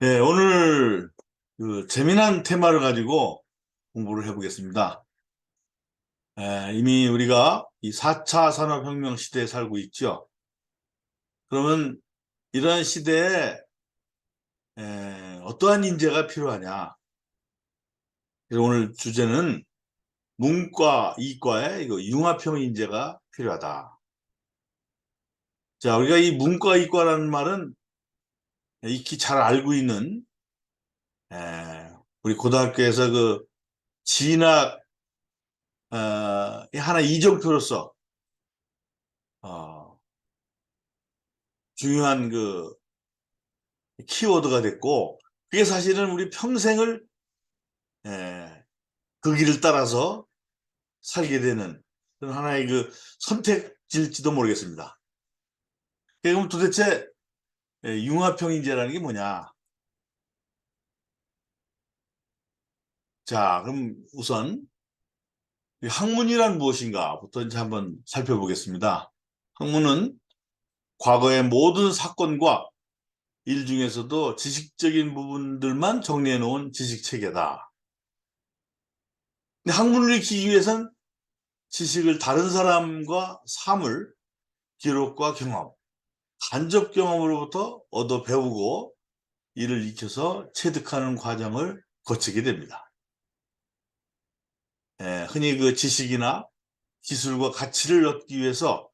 네, 오늘 재미난 테마를 가지고 공부를 해보겠습니다. 이미 우리가 이 4차 산업혁명 시대에 살고 있죠. 그러면 이러한 시대에 어떠한 인재가 필요하냐? 그래서 오늘 주제는 문과, 이과의 이거 융합형 인재가 필요하다. 자, 우리가 이 문과, 이과라는 말은 익히 잘 알고 있는 우리 고등학교에서 그 진학 하나 이정표로서 어, 중요한 그 키워드가 됐고, 그게 사실은 우리 평생을 에, 그 길을 따라서 살게 되는 그런 하나의 그 선택지일지도 모르겠습니다. 그럼 도대체 융합형인재라는 게 뭐냐? 자, 그럼 우선 이 학문이란 무엇인가부터 이제 한번 살펴보겠습니다. 학문은 과거의 모든 사건과 일 중에서도 지식적인 부분들만 정리해 놓은 지식 체계다. 근데 학문을 익히기 위해선 지식을 다른 사람과 사물, 기록과 경험, 간접 경험으로부터 얻어 배우고 이를 익혀서 체득하는 과정을 거치게 됩니다. 흔히 그 지식이나 기술과 가치를 얻기 위해서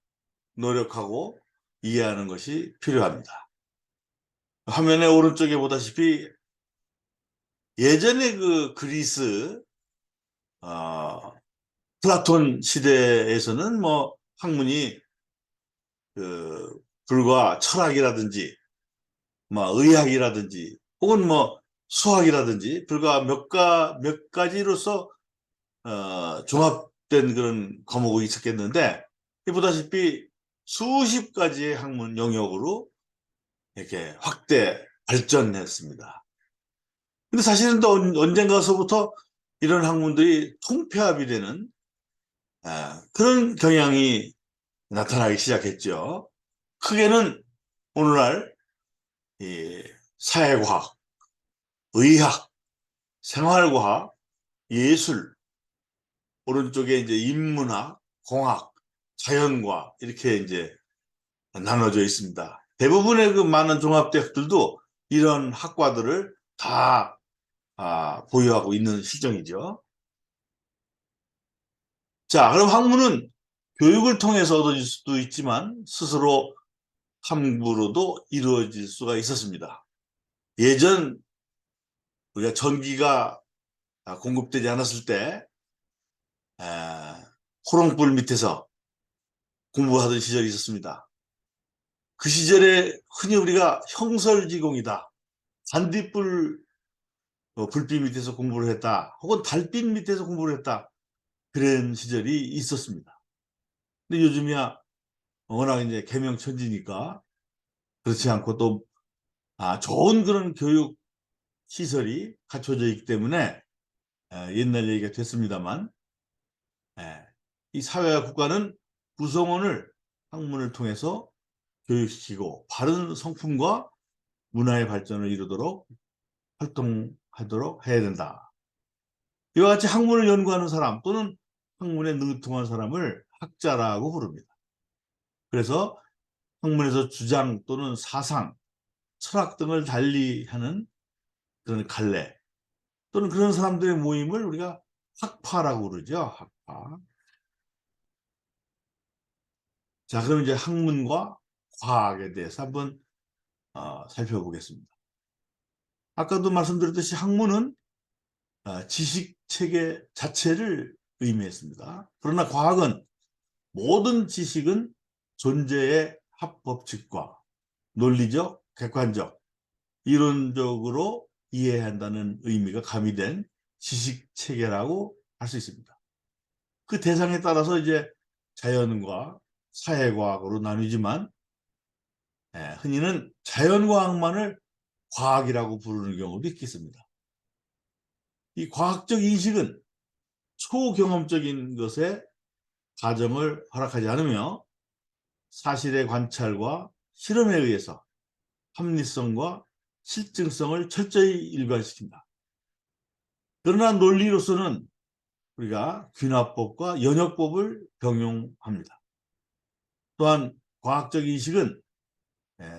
노력하고 이해하는 것이 필요합니다. 화면의 오른쪽에 보다시피 예전에 그 그리스 플라톤 시대에서는 뭐 학문이 그 불과 철학이라든지 뭐 의학이라든지 혹은 뭐 수학이라든지 불과 몇 가지로서 종합된 그런 과목이 있었겠는데, 이 보다시피 수십 가지의 학문 영역으로 이렇게 확대 발전했습니다. 근데 사실은 또 언젠가서부터 이런 학문들이 통폐합이 되는 그런 경향이 나타나기 시작했죠. 크게는 오늘날 이 사회과학, 의학, 생활과학, 예술, 오른쪽에 이제 인문학, 공학, 자연과 이렇게 이제 나눠져 있습니다. 대부분의 그 많은 종합대학들도 이런 학과들을 다 보유하고 있는 실정이죠. 자, 그럼 학문은 교육을 통해서 얻어질 수도 있지만 스스로 탐구로도 이루어질 수가 있었습니다. 예전 우리가 전기가 공급되지 않았을 때 호롱불 밑에서 공부하던 시절이 있었습니다. 그 시절에 흔히 우리가 형설지공이다, 잔디불 불빛 밑에서 공부를 했다, 혹은 달빛 밑에서 공부를 했다, 그런 시절이 있었습니다. 근데 요즘이야 워낙 이제 개명천지니까 그렇지 않고 또 좋은 그런 교육 시설이 갖춰져 있기 때문에 옛날 얘기가 됐습니다만, 이 사회와 국가는 구성원을 학문을 통해서 교육시키고 바른 성품과 문화의 발전을 이루도록 활동하도록 해야 된다. 이와 같이 학문을 연구하는 사람 또는 학문에 능통한 사람을 학자라고 부릅니다. 그래서 학문에서 주장 또는 사상, 철학 등을 달리하는 그런 갈래 또는 그런 사람들의 모임을 우리가 학파라고 그러죠. 학파. 자, 그럼 이제 학문과 과학에 대해서 한번 살펴보겠습니다. 아까도 말씀드렸듯이 학문은 지식 체계 자체를 의미했습니다. 그러나 과학은 모든 지식은 존재의 합법칙과 논리적, 객관적, 이론적으로 이해해야 한다는 의미가 가미된 지식 체계라고 할 수 있습니다. 그 대상에 따라서 이제 자연과 사회과학으로 나뉘지만, 흔히는 자연과학만을 과학이라고 부르는 경우도 있겠습니다. 이 과학적 인식은 초경험적인 것에 가정을 허락하지 않으며 사실의 관찰과 실험에 의해서 합리성과 실증성을 철저히 일관시킨다. 그러나 논리로서는 우리가 귀납법과 연역법을 병용합니다. 또한 과학적 인식은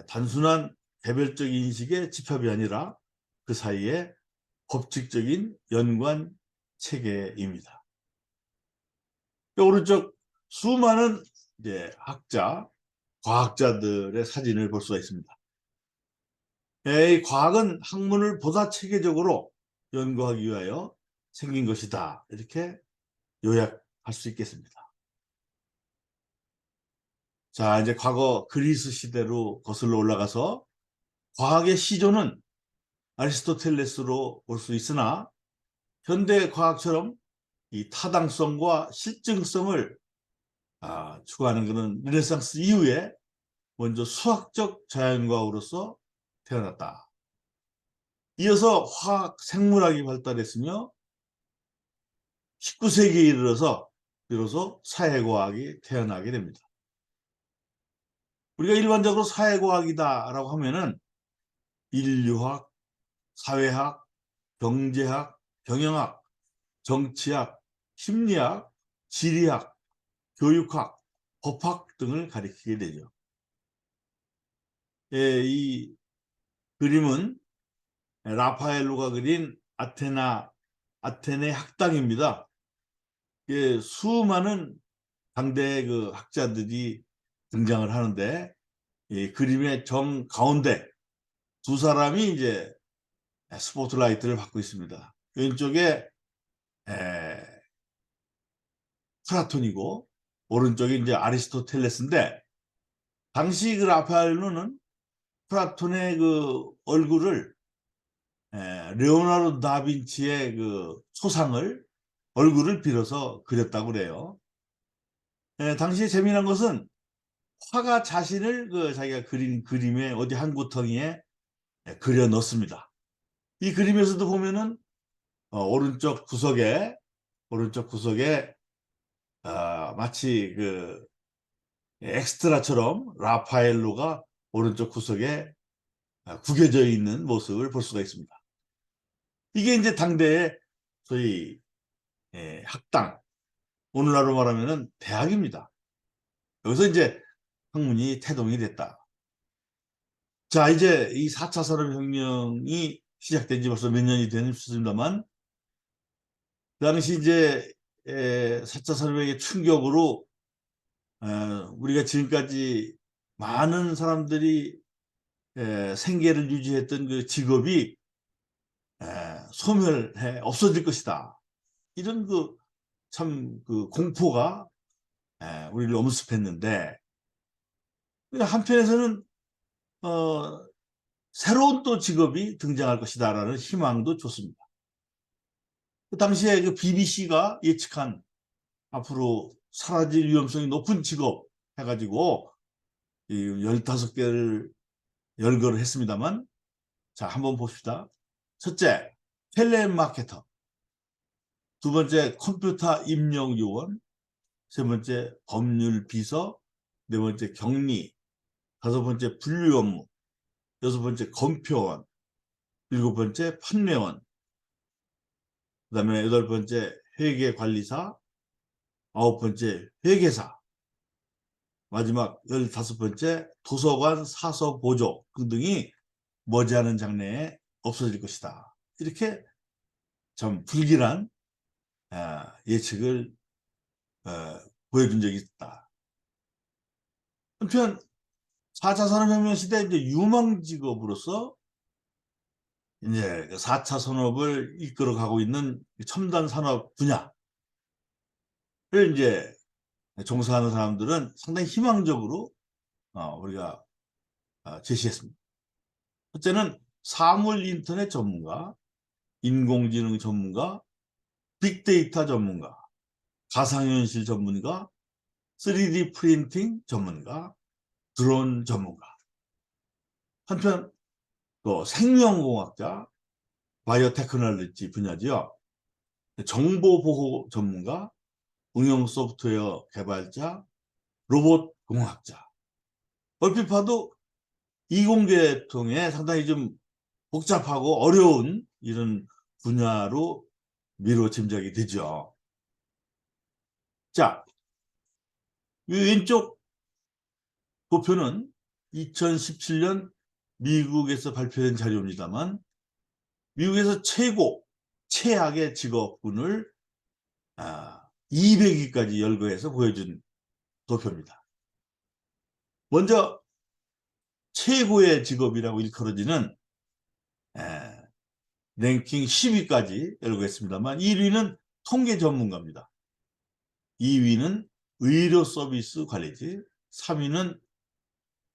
단순한 개별적 인식의 집합이 아니라 그 사이에 법칙적인 연관 체계입니다. 오른쪽 수많은 학자, 과학자들의 사진을 볼 수가 있습니다. 이 과학은 학문을 보다 체계적으로 연구하기 위하여 생긴 것이다. 이렇게 요약할 수 있겠습니다. 자, 이제 과거 그리스 시대로 거슬러 올라가서 과학의 시조는 아리스토텔레스로 볼 수 있으나 현대 과학처럼 이 타당성과 실증성을 추구하는 것은 르네상스 이후에 먼저 수학적 자연과학으로서 태어났다. 이어서 화학, 생물학이 발달했으며 19세기에 이르러서 비로소 사회과학이 태어나게 됩니다. 우리가 일반적으로 사회과학이다라고 하면은 인류학, 사회학, 경제학, 경영학, 정치학, 심리학, 지리학, 교육학, 법학 등을 가리키게 되죠. 이 그림은 라파엘로가 그린 아테네 학당입니다. 수많은 당대 그 학자들이 등장을 하는데 이 그림의 정 가운데 두 사람이 이제 스포트라이트를 받고 있습니다. 왼쪽에 플라톤이고 오른쪽에 이제 아리스토텔레스인데 당시 그 라파엘로는 플라톤의 그 얼굴을 레오나르도 다빈치의 그 초상을 얼굴을 빌어서 그렸다고 그래요. 당시에 재미난 것은 화가 자신을 그 자기가 그린 그림의 어디 한 구덩이에 그려 넣습니다. 이 그림에서도 보면은 오른쪽 구석에 마치 그 엑스트라처럼 라파엘로가 오른쪽 구석에 구겨져 있는 모습을 볼 수가 있습니다. 이게 이제 당대의 소위 학당, 오늘날로 말하면은 대학입니다. 여기서 이제 학문이 태동이 됐다. 자, 이제 이 4차 산업혁명이 시작된 지 벌써 몇 년이 됐습니다만, 그 당시 이제 4차 산업혁명의 충격으로 우리가 지금까지 많은 사람들이 생계를 유지했던 그 직업이 소멸해 없어질 것이다. 이런 참 공포가 우리를 엄습했는데 한편에서는 새로운 또 직업이 등장할 것이다라는 희망도 줬습니다. 그 당시에 그 BBC가 예측한 앞으로 사라질 위험성이 높은 직업 해가지고 15개를 열거를 했습니다만, 자, 한번 봅시다. 첫째, 텔레마케터. 두 번째, 컴퓨터 입력 요원. 세 번째, 법률 비서. 네 번째, 격리. 다섯 번째, 분류 업무. 여섯 번째, 검표원. 일곱 번째, 판매원. 그 다음에 여덟 번째, 회계관리사. 아홉 번째, 회계사. 마지막 15번째, 도서관 사서보조 등등이 머지않은 장래에 없어질 것이다. 이렇게 참 불길한 예측을 보여준 적이 있다. 한편 4차 산업혁명 시대 이제 유망 직업으로서 이제 4차 산업을 이끌어 가고 있는 첨단 산업 분야를 이제 종사하는 사람들은 상당히 희망적으로 우리가 제시했습니다. 첫째는 사물 인터넷 전문가, 인공지능 전문가, 빅데이터 전문가, 가상현실 전문가, 3D 프린팅 전문가, 드론 전문가. 한편 또 생명공학자, 바이오테크놀로지 분야지요. 정보보호 전문가, 응용 소프트웨어 개발자, 로봇 공학자. 얼핏 봐도 이공계통에 상당히 좀 복잡하고 어려운 이런 분야로 미루어 짐작이 되죠. 자, 이 왼쪽 도표는 2017년 미국에서 발표된 자료입니다만, 미국에서 최악의 직업군을 200위까지 열거해서 보여준 도표입니다. 먼저 최고의 직업이라고 일컬어지는 랭킹 10위까지 열거했습니다만, 1위는 통계 전문가입니다. 2위는 의료 서비스 관리직, 3위는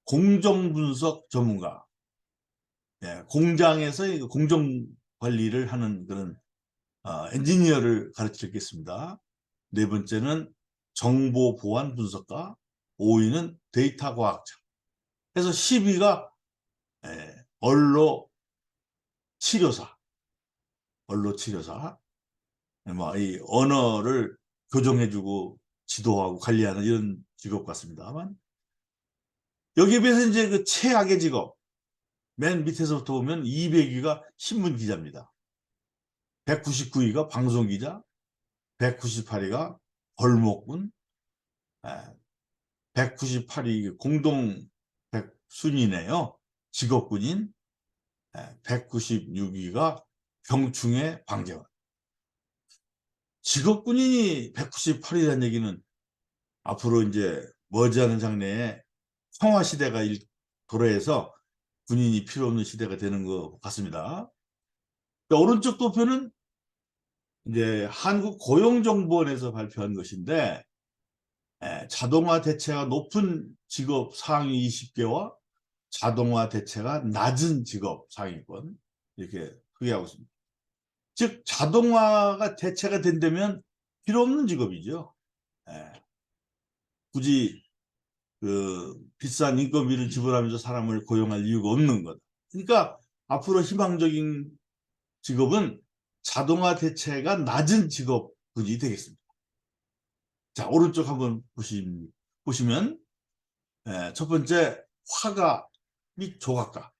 공정분석 전문가, 공장에서 공정 관리를 하는 그런 엔지니어를 가르치겠습니다. 네 번째는 정보 보안 분석가, 5위는 데이터 과학자. 그래서 10위가 언로 치료사, 뭐 이 언어를 교정해주고 지도하고 관리하는 이런 직업 같습니다만, 여기에 비해서 이제 그 최악의 직업, 맨 밑에서부터 보면 200위가 신문 기자입니다. 199위가 방송 기자, 198위가 벌목군, 198위 공동 순위네요. 직업군인. 196위가 병충해 방재원. 직업군인이 198위라는 얘기는 앞으로 이제 머지않은 장래에 평화시대가 도래해서 군인이 필요 없는 시대가 되는 것 같습니다. 오른쪽 도표는 이제 한국고용정보원에서 발표한 것인데, 자동화 대체가 높은 직업 상위 20개와 자동화 대체가 낮은 직업 상위권, 이렇게 소개하고 있습니다. 즉 자동화가 대체가 된다면 필요 없는 직업이죠. 굳이 그 비싼 인건비를 지불하면서 사람을 고용할 이유가 없는 것. 그러니까 앞으로 희망적인 직업은 자동화 대체가 낮은 직업군이 되겠습니다. 자, 오른쪽 한번 보시면 첫 번째 화가 및 조각가,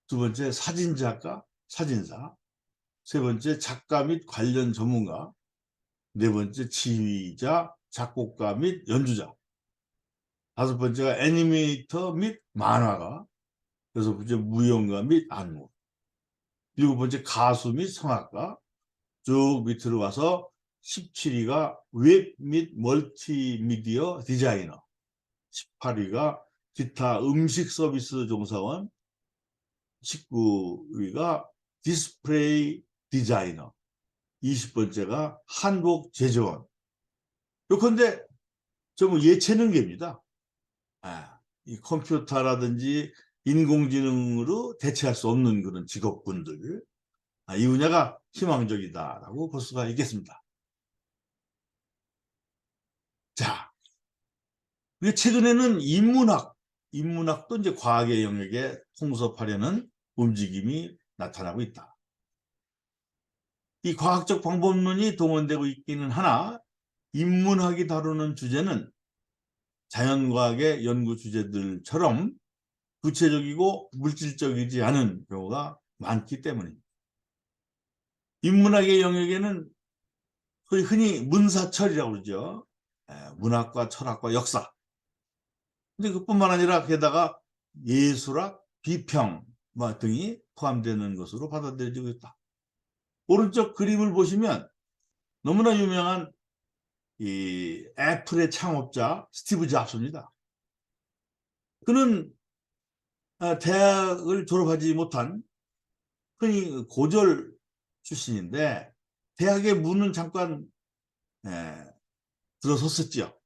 두 번째 사진작가, 사진사, 세 번째 작가 및 관련 전문가, 네 번째 지휘자, 작곡가 및 연주자, 다섯 번째가 애니메이터 및 만화가, 여섯 번째 무용가 및 안무, 일곱 번째 가수 및 성악가, 쭉 밑으로 와서 17위가 웹 및 멀티미디어 디자이너, 18위가 기타 음식 서비스 종사원, 19위가 디스플레이 디자이너, 20번째가 한복 제조원. 요컨대 전부 예체능계입니다. 이 컴퓨터라든지 인공지능으로 대체할 수 없는 그런 직업군들, 이 분야가 희망적이다라고 볼 수가 있겠습니다. 자, 최근에는 인문학도 이제 과학의 영역에 통섭하려는 움직임이 나타나고 있다. 이 과학적 방법론이 동원되고 있기는 하나, 인문학이 다루는 주제는 자연과학의 연구 주제들처럼 구체적이고 물질적이지 않은 경우가 많기 때문입니다. 인문학의 영역에는 흔히 문사철이라고 그러죠. 문학과 철학과 역사. 근데 그뿐만 아니라 게다가 예술학, 비평 등이 포함되는 것으로 받아들여지고 있다. 오른쪽 그림을 보시면 너무나 유명한 이 애플의 창업자 스티브 잡스입니다. 그는 대학을 졸업하지 못한 흔히 고졸 출신인데 대학의 문은 잠깐 들어섰었죠.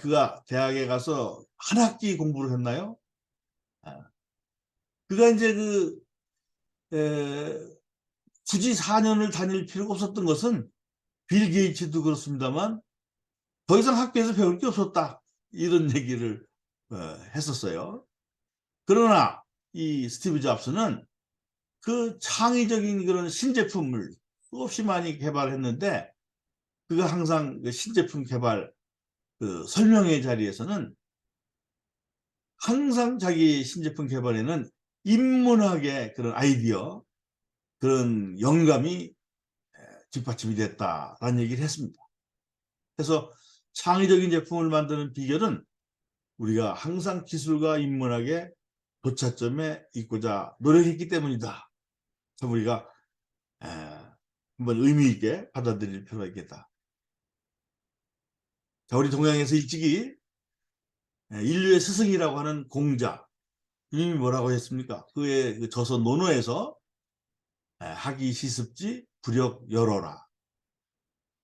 그가 대학에 가서 한 학기 공부를 했나요? 그가 이제 굳이 4년을 다닐 필요가 없었던 것은 빌 게이츠도 그렇습니다만 더 이상 학교에서 배울 게 없었다, 이런 얘기를 했었어요. 그러나 이 스티브 잡스는 그 창의적인 그런 신제품을 수없이 많이 개발했는데, 그가 항상 그 신제품 개발 설명회 자리에서는 항상 자기 신제품 개발에는 인문학의 그런 아이디어, 그런 영감이 뒷받침이 됐다라는 얘기를 했습니다. 그래서 창의적인 제품을 만드는 비결은 우리가 항상 기술과 인문학의 도착점에 있고자 노력했기 때문이다. 참 우리가 한번 의미 있게 받아들일 필요가 있겠다. 자, 우리 동양에서 일찍이 인류의 스승이라고 하는 공자, 이름이 뭐라고 했습니까? 그의 그 저서 논어에서 학이 시습지 부력 열어라.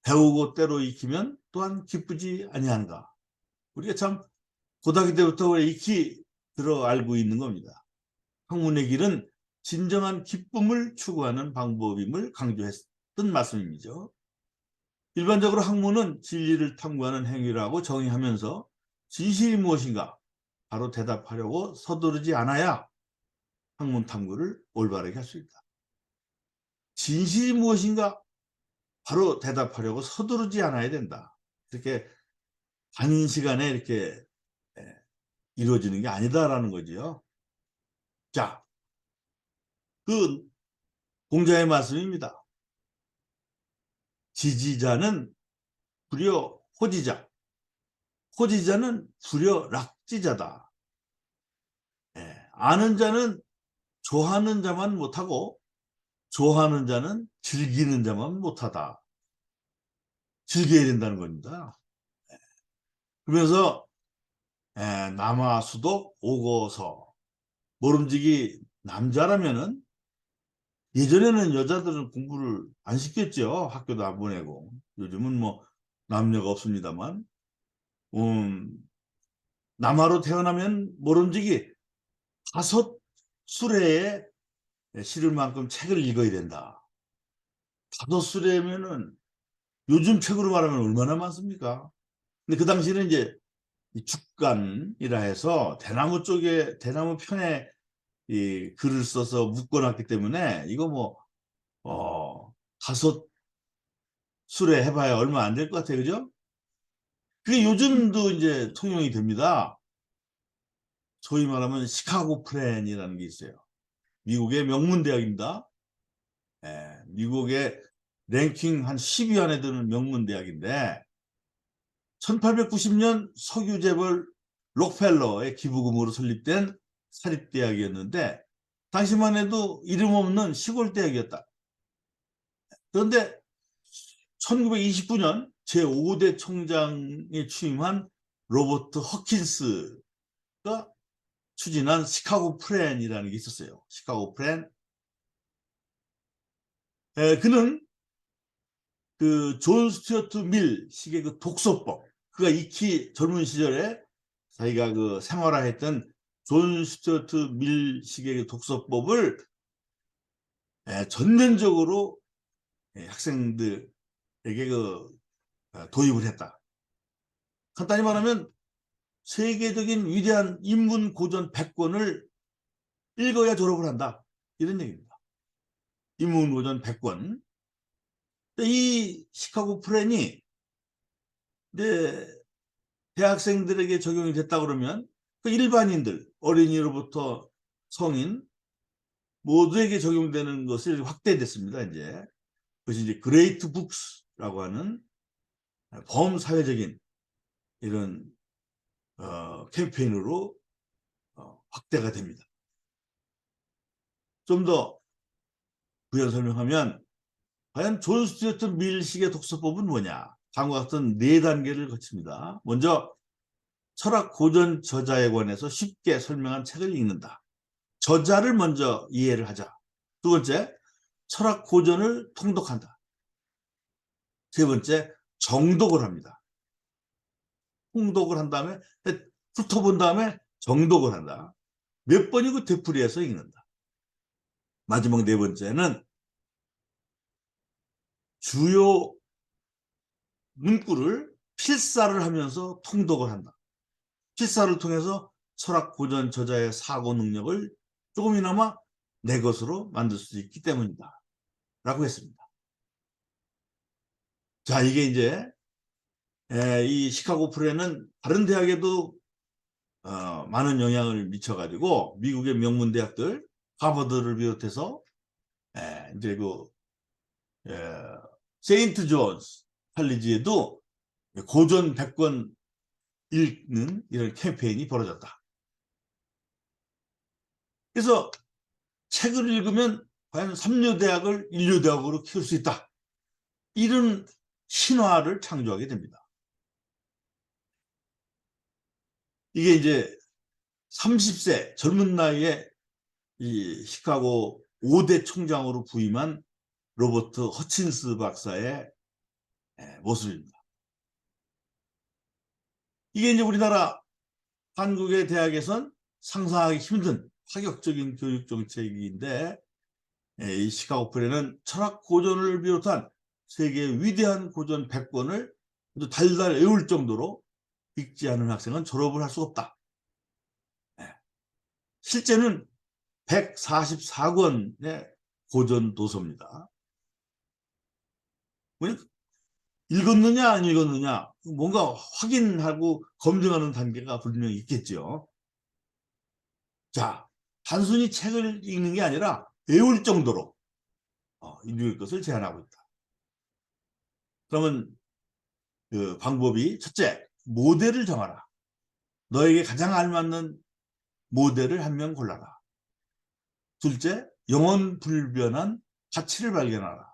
배우고 때로 익히면 또한 기쁘지 아니한가. 우리가 참 고등학교 때부터 익히 들어 알고 있는 겁니다. 학문의 길은 진정한 기쁨을 추구하는 방법임을 강조했던 말씀이죠. 일반적으로 학문은 진리를 탐구하는 행위라고 정의하면서 진실이 무엇인가 바로 대답하려고 서두르지 않아야 학문 탐구를 올바르게 할 수 있다. 진실이 무엇인가 바로 대답하려고 서두르지 않아야 된다. 이렇게 단시간에 이렇게 이루어지는 게 아니다라는 거지요. 자, 그 공자의 말씀입니다. 지지자는 불여 호지자, 호지자는 불여 락지자다. 아는 자는 좋아하는 자만 못하고 좋아하는 자는 즐기는 자만 못하다. 즐겨야 된다는 겁니다. 그러면서 남아수도 오고서 모름지기 남자라면은 예전에는 여자들은 공부를 안 시켰죠. 학교도 안 보내고. 요즘은 뭐 남녀가 없습니다만 남아로 태어나면 모름지기 5수레에 실을 만큼 책을 읽어야 된다. 5수레면은 요즘 책으로 말하면 얼마나 많습니까? 근데 그 당시에는 이제 죽간이라 해서 대나무 쪽에 대나무 편에 이 글을 써서 묶어놨기 때문에 이거 뭐 5수레 해봐야 얼마 안 될 것 같아요, 그죠? 그게 요즘도 이제 통용이 됩니다. 소위 말하면 시카고 프렌이라는 게 있어요. 미국의 명문 대학입니다. 미국의 랭킹 한 10위 안에 드는 명문 대학인데 1890년 석유 재벌 록펠러의 기부금으로 설립된 사립대학이었는데 당시만 해도 이름 없는 시골 대학이었다. 그런데 1929년 제5대 총장에 취임한 로버트 허킨스가 추진한 시카고 프렌이라는 게 있었어요. 시카고 프렌. 그는 그 존 스튜어트 밀 식의 그 독서법, 그가 익히 젊은 시절에 자기가 그 생활화했던 존 스튜어트 밀 식의 독서법을 전면적으로 학생들에게 그 도입을 했다. 간단히 말하면 세계적인 위대한 인문 고전 100권을 읽어야 졸업을 한다. 이런 얘기입니다. 인문 고전 100권. 이 시카고 프렌이 이제 대학생들에게 적용이 됐다 그러면 그 일반인들, 어린이로부터 성인 모두에게 적용되는 것을 확대됐습니다. 이제 그것이 이제 그레이트 북스라고 하는 범사회적인 이런 캠페인으로 확대가 됩니다. 좀 더 부연 설명하면 과연 존 스튜어트 밀식의 독서법은 뭐냐? 다음과 같은 4단계를 거칩니다. 먼저 철학 고전 저자에 관해서 쉽게 설명한 책을 읽는다. 저자를 먼저 이해를 하자. 두 번째, 철학 고전을 통독한다. 세 번째, 정독을 합니다. 통독을 한 다음에 훑어본 다음에 정독을 한다. 몇 번이고 되풀이해서 읽는다. 마지막 네 번째는 주요 문구를 필사를 하면서 통독을 한다. 필사를 통해서 철학 고전 저자의 사고 능력을 조금이나마 내 것으로 만들 수 있기 때문이다. 라고 했습니다. 자, 이게 이제 이 시카고 프렌은 다른 대학에도 많은 영향을 미쳐가지고 미국의 명문 대학들, 하버드를 비롯해서 이제 세인트 존스 칼리지에도 고전 100권 읽는 이런 캠페인이 벌어졌다. 그래서 책을 읽으면 과연 삼류대학을 인류대학으로 키울 수 있다. 이런 신화를 창조하게 됩니다. 이게 이제 30세 젊은 나이에 이 시카고 5대 총장으로 부임한 로버트 허친스 박사의 모습입니다. 이게 이제 우리나라 한국의 대학에선 상상하기 힘든 파격적인 교육 정책인데, 이 시카고 프레는 철학 고전을 비롯한 세계의 위대한 고전 100권을 달달 외울 정도로 읽지 않은 학생은 졸업을 할 수가 없다. 실제는 144권의 고전 도서입니다. 읽었느냐 안 읽었느냐 뭔가 확인하고 검증하는 단계가 분명히 있겠죠. 자, 단순히 책을 읽는 게 아니라 외울 정도로 읽을 것을 제안하고 있다. 그러면 그 방법이 첫째, 모델을 정하라. 너에게 가장 알맞는 모델을 한 명 골라라. 둘째, 영원 불변한 가치를 발견하라.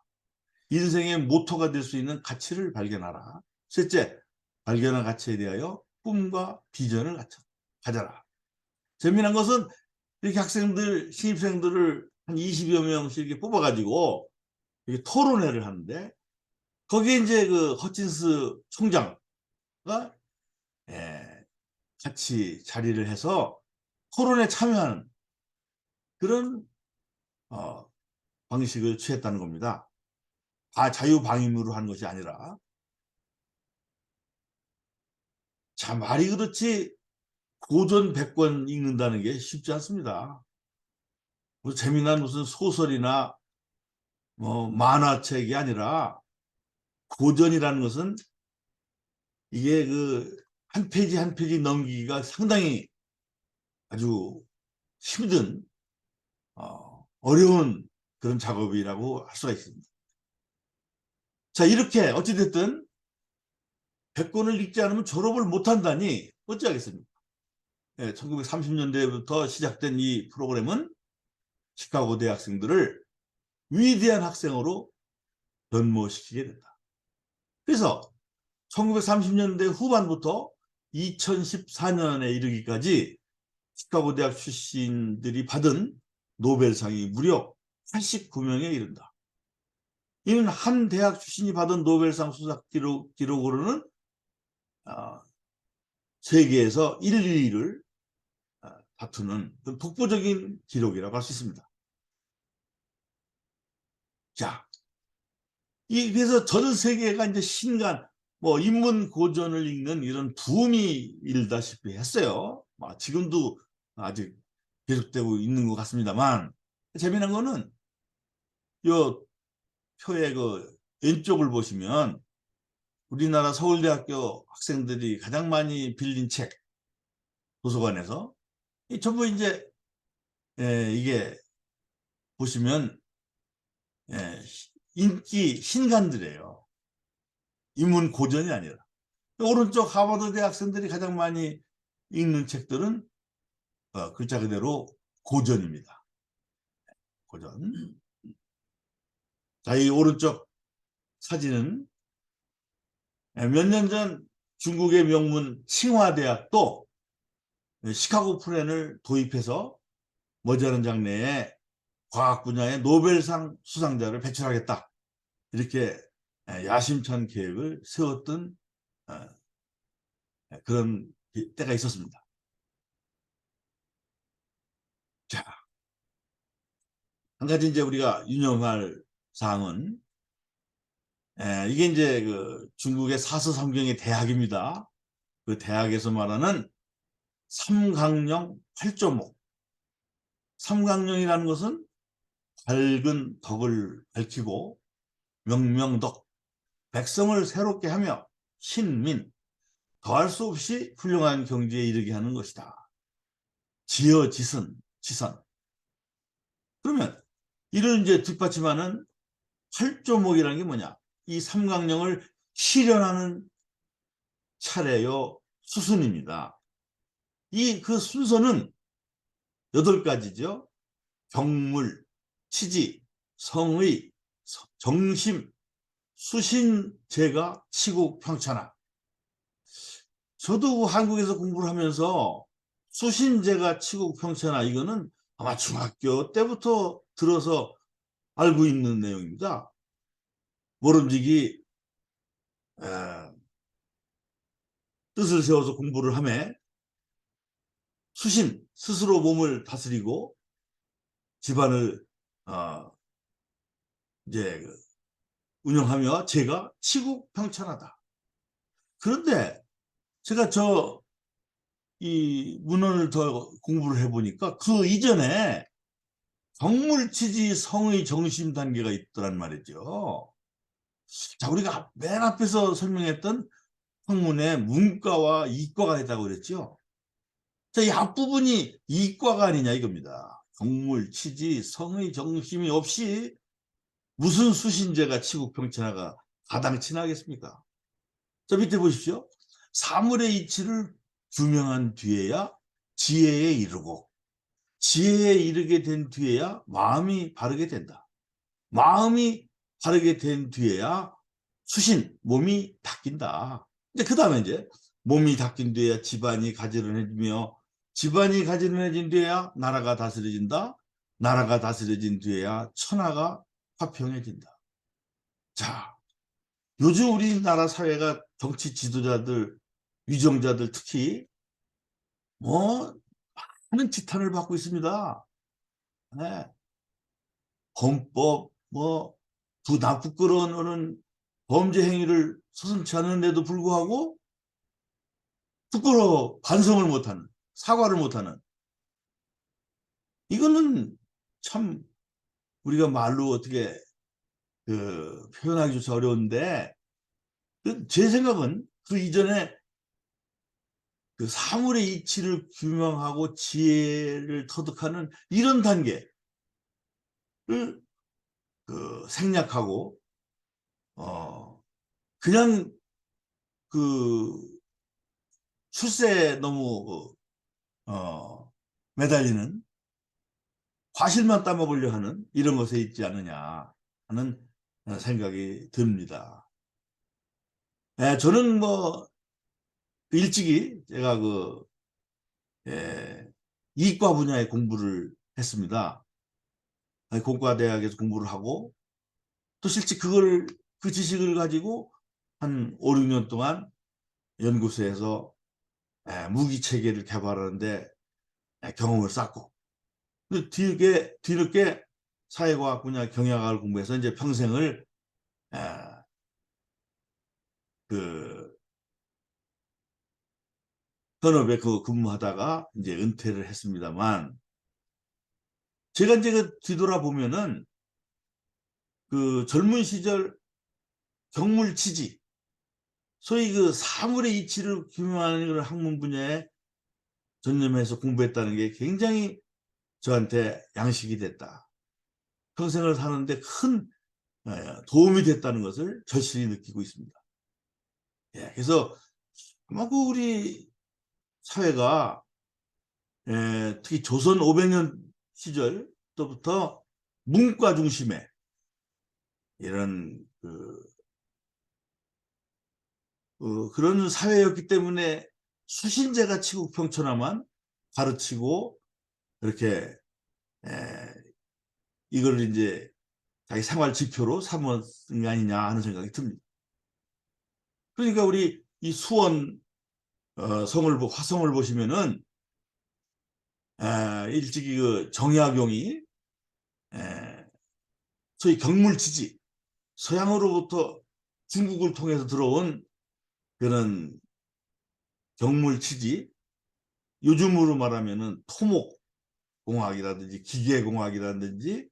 인생의 모토가 될 수 있는 가치를 발견하라. 셋째, 발견한 가치에 대하여 꿈과 비전을 가져라. 재미난 것은 이렇게 학생들, 신입생들을 한 20여 명씩 이렇게 뽑아가지고 이렇게 토론회를 하는데, 거기에 이제 그 허친스 총장가 같이 자리를 해서 토론에 참여하는 그런 방식을 취했다는 겁니다. 다 자유방임으로 하는 것이 아니라. 자, 말이 그렇지 고전 100권 읽는다는 게 쉽지 않습니다. 뭐 재미난 무슨 소설이나 뭐 만화책이 아니라 고전이라는 것은 이게 그 한 페이지 한 페이지 넘기기가 상당히 아주 힘든 어려운 그런 작업이라고 할 수가 있습니다. 자, 이렇게 어찌됐든 100권을 읽지 않으면 졸업을 못한다니 어찌하겠습니까? 1930년대부터 시작된 이 프로그램은 시카고 대학생들을 위대한 학생으로 변모시키게 된다. 그래서 1930년대 후반부터 2014년에 이르기까지 시카고 대학 출신들이 받은 노벨상이 무려 89명에 이른다. 이는 한 대학 출신이 받은 노벨상 수상 기록으로는 세계에서 1, 2위를 다투는 독보적인 기록이라고 할 수 있습니다. 자, 그래서 전 세계가 이제 신간, 뭐 인문 고전을 읽는 이런 붐이 일다시피 했어요. 지금도 아직 계속되고 있는 것 같습니다만, 재미난 거는 요 표의 그 왼쪽을 보시면 우리나라 서울대학교 학생들이 가장 많이 빌린 책, 도서관에서 전부 이제 이게 보시면 인기 신간들이에요. 인문 고전이 아니라. 오른쪽 하버드 대학생들이 가장 많이 읽는 책들은 글자 그대로 고전입니다. 고전. 자, 이 오른쪽 사진은 몇 년 전 중국의 명문 칭화대학도 시카고 프렌을 도입해서 머지않은 장래에 과학 분야의 노벨상 수상자를 배출하겠다. 이렇게 야심찬 계획을 세웠던 그런 때가 있었습니다. 자, 한 가지 이제 우리가 유념할 사항은 이게 이제 그 중국의 사서삼경의 대학입니다. 그 대학에서 말하는 삼강령 8조목. 삼강령이라는 것은 밝은 덕을 밝히고 명명덕, 백성을 새롭게 하며 신민, 더할 수 없이 훌륭한 경지에 이르게 하는 것이다. 지어지선, 지선. 그러면 이를 이제 뒷받침하는 활조목이라는 게 뭐냐? 이 삼강령을 실현하는 차례요 수순입니다. 이 그 순서는 8가지죠. 경물, 치지, 성의, 정심, 수신, 제가, 치국, 평천하. 저도 한국에서 공부를 하면서 수신, 제가, 치국, 평천하 이거는 아마 중학교 때부터 들어서 알고 있는 내용입니다. 모름지기 뜻을 세워서 공부를 하며 수신, 스스로 몸을 다스리고 집안을 이제 운영하며 제가 치국 평천하다. 그런데 제가 이 문헌을 더 공부를 해보니까 그 이전에 정물치지 성의 정심 단계가 있더란 말이죠. 자, 우리가 맨 앞에서 설명했던 학문에 문과와 이과가 있다고 그랬죠. 자, 이 앞부분이 이과가 아니냐 이겁니다. 정물치지 성의 정심이 없이 무슨 수신제가 치국평천하가 가당치나하겠습니까? 자, 밑에 보십시오. 사물의 이치를 규명한 뒤에야 지혜에 이르고 지혜에 이르게 된 뒤에야 마음이 바르게 된다. 마음이 바르게 된 뒤에야 수신, 몸이 닦인다. 이제 그 다음에 이제 몸이 닦인 뒤에야 집안이 가지런해지며 집안이 가지런해진 뒤에야 나라가 다스려진다. 나라가 다스려진 뒤에야 천하가 화평해진다. 자, 요즘 우리나라 사회가 정치 지도자들, 위정자들 특히 뭐 많은 지탄을 받고 있습니다. 네. 헌법, 뭐 부끄러운 범죄 행위를 서슴지 않는데도 불구하고 부끄러워 반성을 못하는, 사과를 못하는, 이거는 참 우리가 말로 어떻게 표현하기조차 어려운데, 제 생각은 그 이전에 그 사물의 이치를 규명하고 지혜를 터득하는 이런 단계를 생략하고 그냥 그 출세에 너무 매달리는, 과실만 따먹으려 하는 이런 것에 있지 않느냐 하는 생각이 듭니다. 저는 뭐 일찍이 제가 이과 분야의 공부를 했습니다. 공과대학에서 공부를 하고 또 실제 그 지식을 가지고 한 5, 6년 동안 연구소에서 무기 체계를 개발하는데 경험을 쌓고, 뒤늦게 사회과학 분야 경영학을 공부해서 이제 평생을 그 현업에 근무하다가 이제 은퇴를 했습니다만, 제가 이제 뒤돌아보면은 그 젊은 시절 경물치지, 소위 그 사물의 이치를 규명하는 학문 분야에 전념해서 공부했다는 게 굉장히 저한테 양식이 됐다. 평생을 사는데 큰 도움이 됐다는 것을 절실히 느끼고 있습니다. 그래서 아마 우리 사회가 특히 조선 500년 시절 때부터 문과 중심의 이런 그런 사회였기 때문에 수신제가 치국평천하만 가르치고 이렇게 이걸 이제 자기 생활 지표로 삼은 게 아니냐 하는 생각이 듭니다. 그러니까 우리 이 수원 화성을 보시면은 일찍이 그 정약용이 소위 경물치지, 서양으로부터 중국을 통해서 들어온 그런 경물치지, 요즘으로 말하면은 토목공학이라든지 기계공학이라든지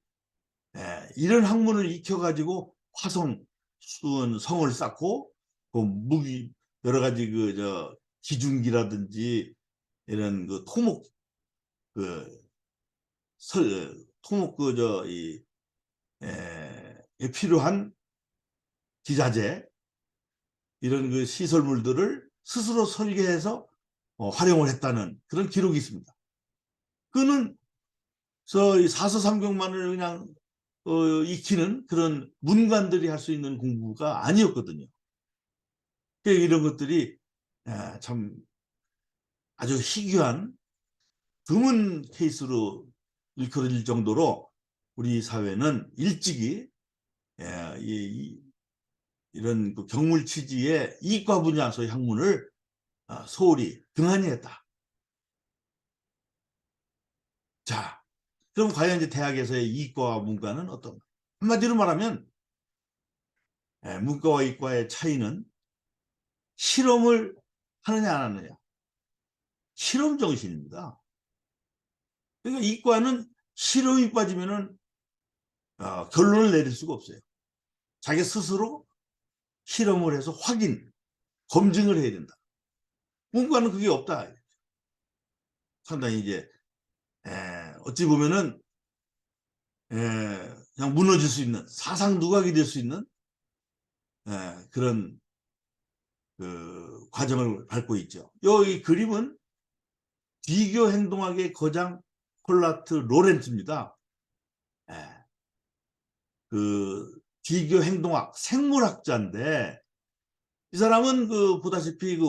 이런 학문을 익혀가지고 화성, 수원, 성을 쌓고 그 무기 여러 가지 기중기라든지 이런 토목 토목 필요한 기자재 이런 그 시설물들을 스스로 설계해서 활용을 했다는 그런 기록이 있습니다. 그는 사서삼경만을 그냥 익히는 그런 문관들이 할 수 있는 공부가 아니었거든요. 이런 것들이 참 아주 희귀한 드문 케이스로 일컬어질 정도로 우리 사회는 일찍이 이런 그 경물 취지의 이과 분야 소위 학문을 소홀히 등한히 했다. 자, 그럼 과연 이제 대학에서의 이과와 문과는 어떤가? 한마디로 말하면 문과와 이과의 차이는 실험을 하느냐 안 하느냐. 실험 정신입니다. 그러니까 이과는 실험이 빠지면은 결론을 내릴 수가 없어요. 자기 스스로 실험을 해서 확인, 검증을 해야 된다. 문과는 그게 없다. 상당히 이제 어찌 보면은 그냥 무너질 수 있는 사상 누각이 될 수 있는 그런 그 과정을 밟고 있죠. 이 그림은 비교 행동학의 거장 콜라트 로렌츠입니다. 그 비교 행동학 생물학자인데 이 사람은 그 보다시피 그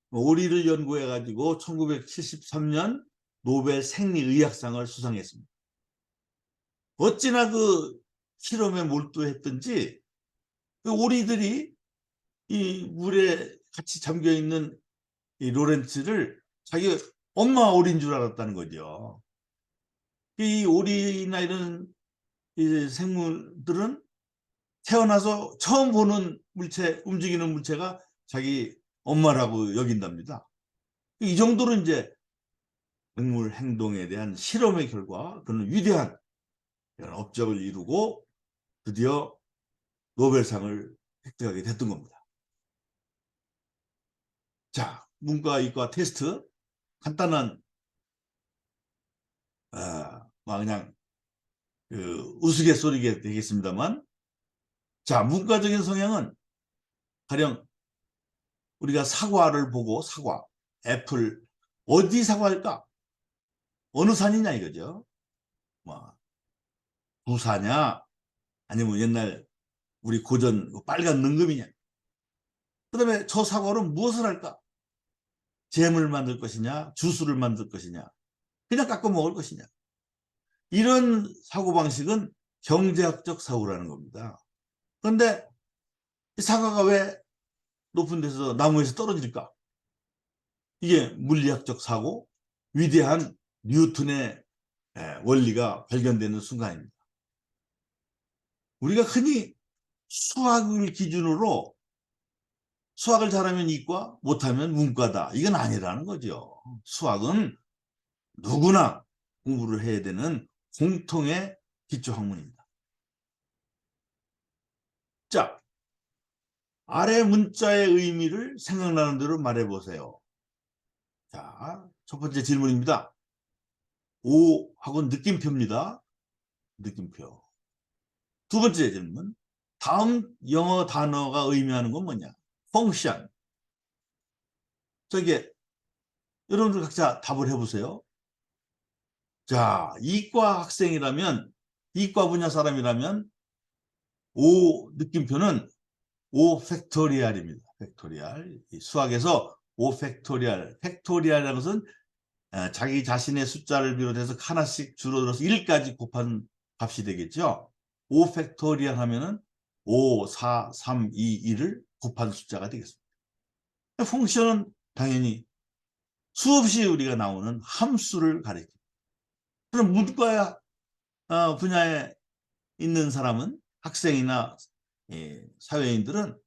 오리를 연구해 가지고 1973년 노벨 생리의학상을 수상했습니다. 어찌나 그 실험에 몰두했던지 그 오리들이 이 물에 같이 잠겨 있는 이 로렌츠를 자기 엄마 오리인 줄 알았다는 거죠. 이 오리나 이런 이 생물들은 태어나서 처음 보는 물체, 움직이는 물체가 자기 엄마라고 여긴답니다. 이 정도로 이제 생물 행동에 대한 실험의 결과 그는 위대한 업적을 이루고 드디어 노벨상을 획득하게 됐던 겁니다. 자, 문과 이과 테스트 간단한 그냥 그 우스갯소리게 되겠습니다만, 자, 문과적인 성향은 가령 우리가 사과를 보고 사과, 애플 어디 사과일까? 어느 산이냐 이거죠. 뭐 부사냐 아니면 옛날 우리 고전 빨간 능금이냐. 그다음에 저 사과로 무엇을 할까? 잼을 만들 것이냐, 주스를 만들 것이냐, 그냥 깎아 먹을 것이냐. 이런 사고방식은 경제학적 사고라는 겁니다. 그런데 이 사과가 왜 높은 데서 나무에서 떨어질까? 이게 물리학적 사고, 위대한 뉴턴의 원리가 발견되는 순간입니다. 우리가 흔히 수학을 기준으로 수학을 잘하면 이과, 못하면 문과다. 이건 아니라는 거죠. 수학은 누구나 공부를 해야 되는 공통의 기초학문입니다. 자, 아래 문자의 의미를 생각나는 대로 말해보세요. 자, 첫 번째 질문입니다. 오하고 느낌표입니다. 느낌표. 두 번째 질문. 다음 영어 단어가 의미하는 건 뭐냐? 펑션. 저기 여러분들 각자 답을 해보세요. 자, 이과 학생이라면, 이과 분야 사람이라면 O 느낌표는 O 팩토리얼입니다. 팩토리얼. 수학에서 O 팩토리얼. 팩토리얼이라는 것은 자기 자신의 숫자를 비롯해서 하나씩 줄어들어서 1까지 곱한 값이 되겠죠. O 팩토리얼 하면은 5, 4, 3, 2, 1을 곱한 숫자가 되겠습니다. 펑션은 당연히 수없이 우리가 나오는 함수를 가리킵니다. 그럼 문과 분야에 있는 사람은 학생이나 사회인들은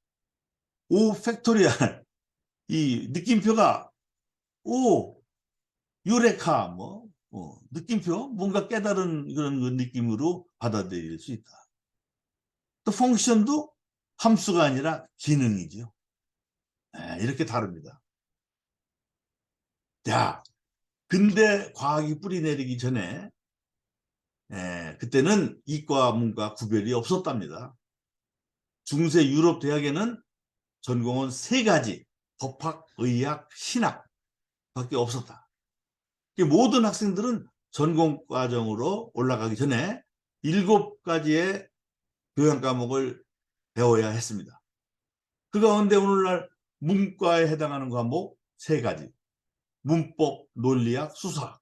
O 팩토리얼 이 느낌표가 오 유레카 느낌표 뭔가 깨달은 그런 느낌으로 받아들일 수 있다. 또 펑션도 함수가 아니라 기능이죠. 이렇게 다릅니다. 자, 근대 과학이 뿌리 내리기 전에 그때는 이과, 문과 구별이 없었답니다. 중세 유럽 대학에는 전공은 3가지, 법학, 의학, 신학 밖에 없었다. 모든 학생들은 전공 과정으로 올라가기 전에 7가지의 교양 과목을 배워야 했습니다. 그 가운데 오늘날 문과에 해당하는 과목 3가지, 문법, 논리학, 수사학,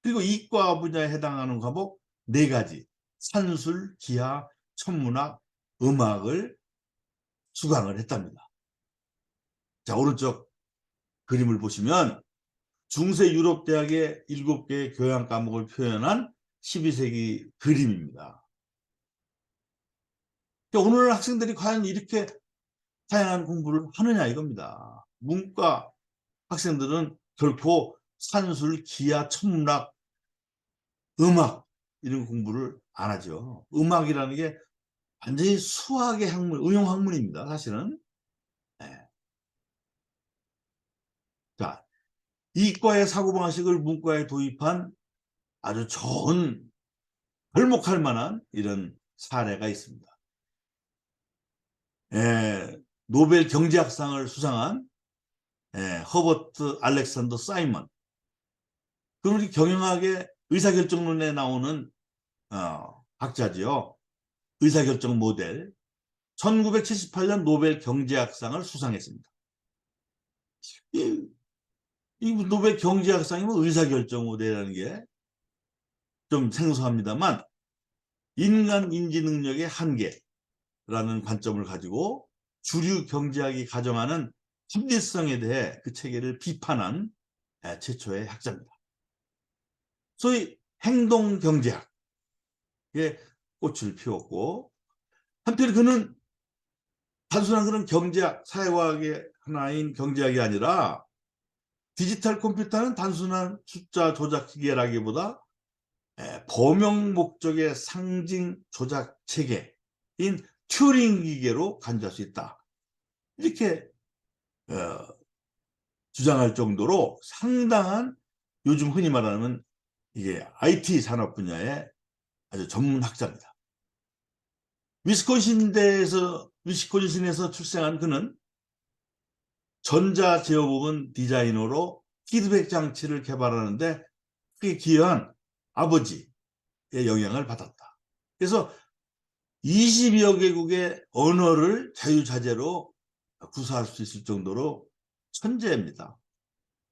그리고 이과 분야에 해당하는 과목 4가지, 산술, 기하, 천문학, 음악을 수강을 했답니다. 자, 오른쪽 그림을 보시면 중세 유럽 대학의 7개의 교양 과목을 표현한 12세기 그림입니다. 그러니까 오늘 학생들이 과연 이렇게 다양한 공부를 하느냐 이겁니다. 문과 학생들은 결코 산술, 기하, 천문학, 음악 이런 공부를 안 하죠. 음악이라는 게 완전히 수학의 학문, 응용 학문입니다. 사실은. 네. 자, 이과의 사고방식을 문과에 도입한 아주 좋은 헐목할 만한 이런 사례가 있습니다. 노벨 경제학상을 수상한 허버트 알렉산더 사이먼. 그럼 우리 경영학의 의사결정론에 나오는 학자지요. 의사결정 모델. 1978년 노벨 경제학상을 수상했습니다. 이 노벨 경제학상이면 의사결정 모델이라는 게 좀 생소합니다만 인간 인지 능력의 한계라는 관점을 가지고 주류 경제학이 가정하는 합리성에 대해 그 체계를 비판한 최초의 학자입니다. 소위 행동경제학에 꽃을 피웠고 한편 그는 단순한 그런 경제학, 사회과학의 하나인 경제학이 아니라 디지털 컴퓨터는 단순한 숫자 조작 기계라기보다 범용 목적의 상징 조작 체계인 튜링 기계로 간주할 수 있다. 이렇게 주장할 정도로 상당한 요즘 흔히 말하는 이게 IT 산업 분야의 아주 전문 학자입니다. 위스콘신에서 출생한 그는 전자 제어 부분 디자이너로 피드백 장치를 개발하는데 크게 기여한 아버지의 영향을 받았다. 그래서 22여 개국의 언어를 자유자재로 구사할 수 있을 정도로 천재입니다.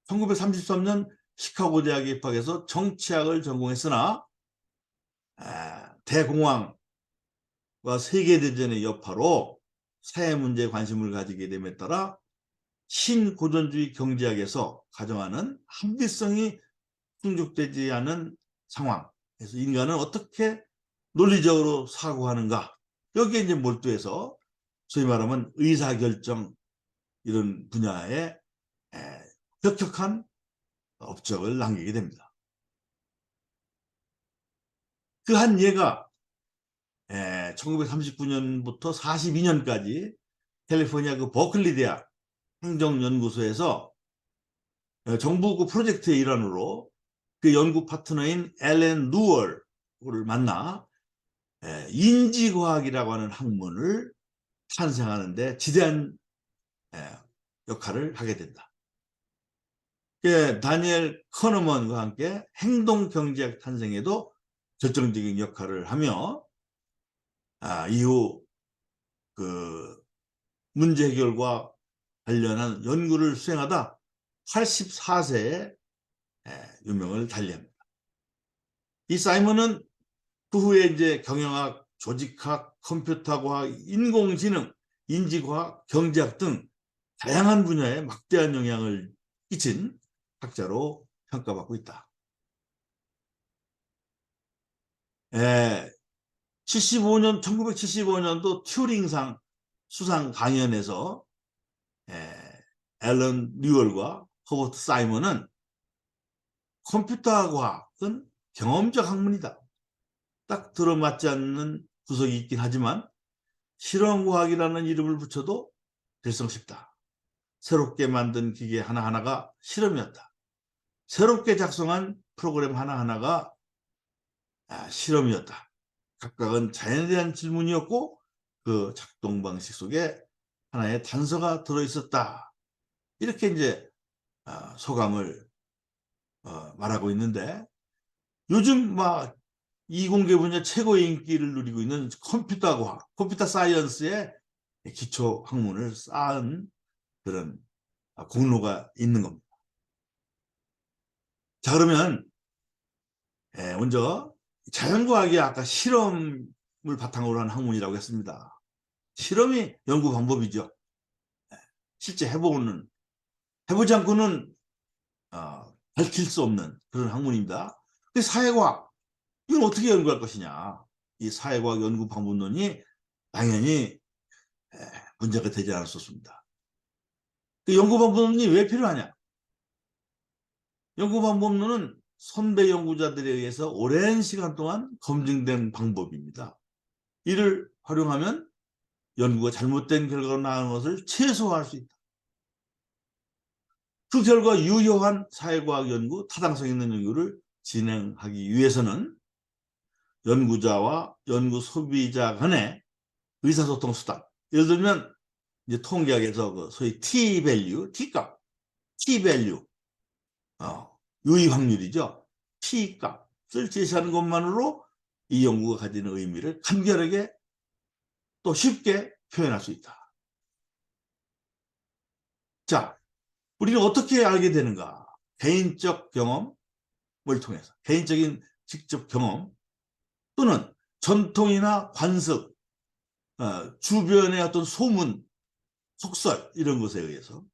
1933년 시카고 대학에 입학해서 정치학을 전공했으나 대공황과 세계대전의 여파로 사회 문제에 관심을 가지게 됨에 따라 신고전주의 경제학에서 가정하는 합리성이 충족되지 않은 상황, 그래서 인간은 어떻게 논리적으로 사고하는가, 여기에 이제 몰두해서 소위 말하면 의사결정 이런 분야에 혁혁한 업적을 남기게 됩니다. 그 한 예가 1939년부터 42년까지 캘리포니아 그 버클리 대학 행정연구소에서 정부 그 프로젝트의 일환으로 그 연구 파트너인 앨런 누얼을 만나 인지과학이라고 하는 학문을 탄생하는데 지대한 역할을 하게 된다. 다니엘 커너먼과 함께 행동경제학 탄생에도 결정적인 역할을 하며 이후 그 문제 해결과 관련한 연구를 수행하다 84세에 유명을 달리합니다. 이 사이먼은 그 후에 이제 경영학, 조직학, 컴퓨터과학, 인공지능, 인지과학, 경제학 등 다양한 분야에 막대한 영향을 끼친 학자로 평가받고 있다. 1975년도 튜링상 수상 강연에서 앨런 뉴얼과 허버트 사이먼은 컴퓨터 과학은 경험적 학문이다. 딱 들어맞지 않는 구석이 있긴 하지만 실험과학이라는 이름을 붙여도 될성 싶다. 새롭게 만든 기계 하나하나가 실험이었다. 새롭게 작성한 프로그램 하나하나가 실험이었다. 각각은 자연에 대한 질문이었고 그 작동 방식 속에 하나의 단서가 들어있었다. 이렇게 이제 소감을 말하고 있는데, 요즘 막 이공계 분야 최고의 인기를 누리고 있는 컴퓨터 과학, 컴퓨터 사이언스의 기초 학문을 쌓은 그런 공로가 있는 겁니다. 자, 그러면 먼저 자연과학이 아까 실험을 바탕으로 한 학문이라고 했습니다. 실험이 연구 방법이죠. 실제 해보지 않고는 밝힐 수 없는 그런 학문입니다. 그 사회과학, 이건 어떻게 연구할 것이냐. 이 사회과학 연구 방법론이 당연히 문제가 되지 않을 수 없습니다. 그 연구 방법론이 왜 필요하냐? 연구 방법론은 선배 연구자들에 의해서 오랜 시간 동안 검증된 방법입니다. 이를 활용하면 연구가 잘못된 결과가 나오는 것을 최소화할 수 있다. 그 결과 유효한 사회과학 연구, 타당성 있는 연구를 진행하기 위해서는 연구자와 연구 소비자 간의 의사소통 수단, 예를 들면 이제 통계학에서 그 소위 T-밸류, T값, T-밸류, 유의 확률이죠. T값을 제시하는 것만으로 이 연구가 가지는 의미를 간결하게 또 쉽게 표현할 수 있다. 자, 우리는 어떻게 알게 되는가? 개인적 경험을 통해서, 개인적인 직접 경험 또는 전통이나 관습, 주변의 어떤 소문, 속설 이런 것에 의해서,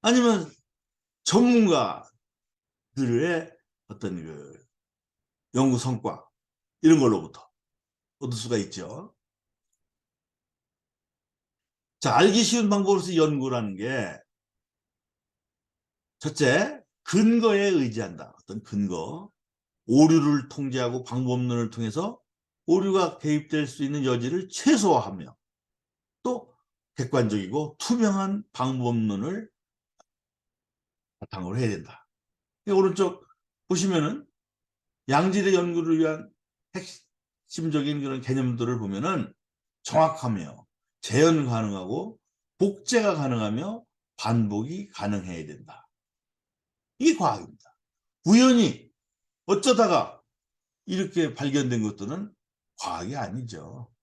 아니면 전문가들의 어떤 그 연구 성과 이런 걸로부터 얻을 수가 있죠. 자, 알기 쉬운 방법으로서 연구라는 게 첫째, 근거에 의지한다. 어떤 근거, 오류를 통제하고 방법론을 통해서 오류가 개입될 수 있는 여지를 최소화하며 또 객관적이고 투명한 방법론을 바탕으로 해야 된다. 오른쪽 보시면은 양질의 연구를 위한 핵심적인 그런 개념들을 보면은 정확하며 재현 가능하고 복제가 가능하며 반복이 가능해야 된다. 이게 과학입니다. 우연히 어쩌다가 이렇게 발견된 것들은 과학이 아니죠.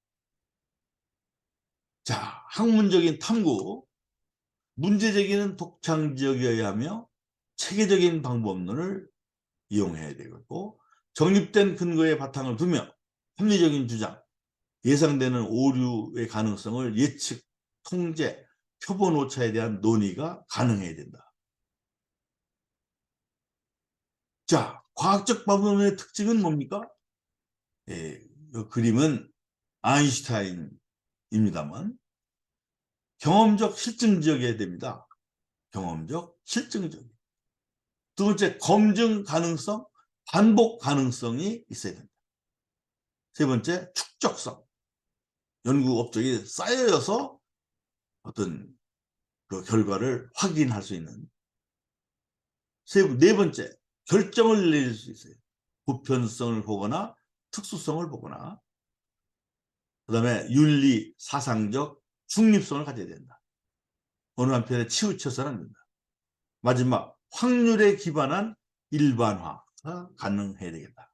자, 학문적인 탐구, 문제 제기는 독창적이어야 하며 체계적인 방법론을 이용해야 되겠고, 정립된 근거에 바탕을 두며 합리적인 주장, 예상되는 오류의 가능성을 예측, 통제, 표본 오차에 대한 논의가 가능해야 된다. 자, 과학적 방법론의 특징은 뭡니까? 이 그림은 아인슈타인입니다만 경험적, 실증적이어야 됩니다. 경험적, 실증적. 두 번째, 검증 가능성, 반복 가능성이 있어야 됩니다. 세 번째, 축적성. 연구 업적이 쌓여서 어떤 그 결과를 확인할 수 있는. 네 번째, 결정을 내릴 수 있어요. 보편성을 보거나 특수성을 보거나. 그 다음에 윤리, 사상적 중립성을 가져야 된다. 어느 한편에 치우쳐서는 안 된다. 마지막, 확률에 기반한 일반화가 가능해야 되겠다.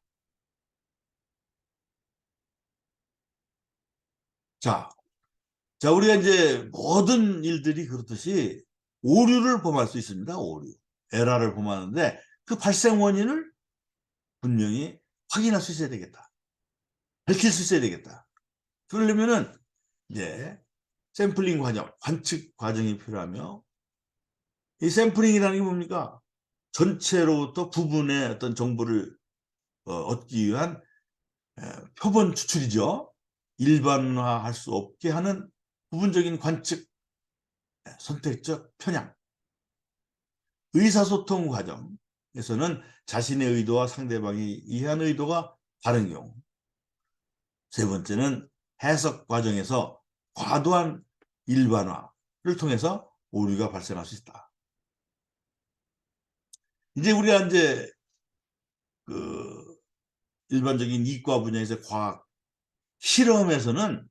자, 우리가 이제 모든 일들이 그렇듯이 오류를 범할 수 있습니다. 오류. 에러를 범하는데 그 발생 원인을 분명히 확인할 수 있어야 되겠다. 밝힐 수 있어야 되겠다. 그러려면은 이제 샘플링 과정, 관측 과정이 필요하며, 이 샘플링이라는 게 뭡니까? 전체로부터 부분의 어떤 정보를 얻기 위한 표본 추출이죠. 일반화할 수 없게 하는 부분적인 관측, 선택적 편향. 의사소통 과정에서는 자신의 의도와 상대방이 이해한 의도가 다른 경우. 세 번째는 해석 과정에서 과도한 일반화를 통해서 오류가 발생할 수 있다. 이제 우리가 이제 그 일반적인 이과 분야에서 과학 실험에서는